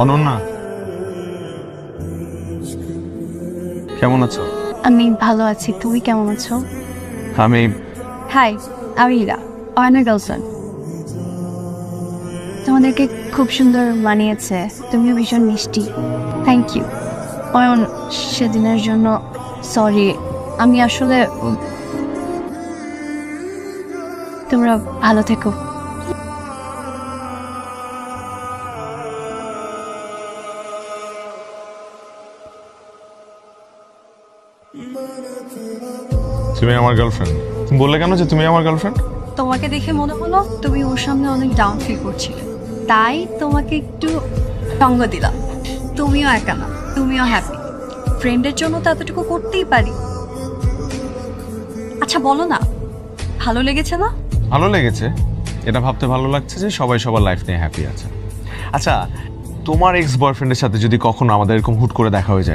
অনন্যা, কেমন আছো? আমি ভালো আছি, তুমি কেমন আছো? আমি হাই, আমি ইরা, অয়নের গার্লফ্রেন্ড। তোমাদেরকে খুব সুন্দর মানিয়েছে, তুমিও ভীষণ মিষ্টি। থ্যাংক ইউ অয়ন, সেদিনের জন্য সরি। আমি আসলে তোমরা ভালো থেকো। তুমি আমার গার্লফ্রেন্ড। তুমি বললে কেন যে তুমি আমার গার্লফ্রেন্ড? তোমাকে দেখে মনে হলো তুমি ওর সামনে অনেক ডাউন ফিল করছিলে, তাই তোমাকে একটু সঙ্গ দিলাম। তুমিও একা না, তুমিও হ্যাপি। ফ্রেন্ডের জন্য তো এতটুকু করতেই পারি। আচ্ছা বলো না, ভালো লেগেছে না? ভালো লেগেছে, এটা ভাবতে ভালো লাগছে যে সবাই সবার লাইফ নিয়ে হ্যাপি আছে। আচ্ছা, তোমার এক্স বয়ফ্রেন্ডের সাথে যদি কখনো আমাদের এরকম হুট করে দেখা হয়ে যায়,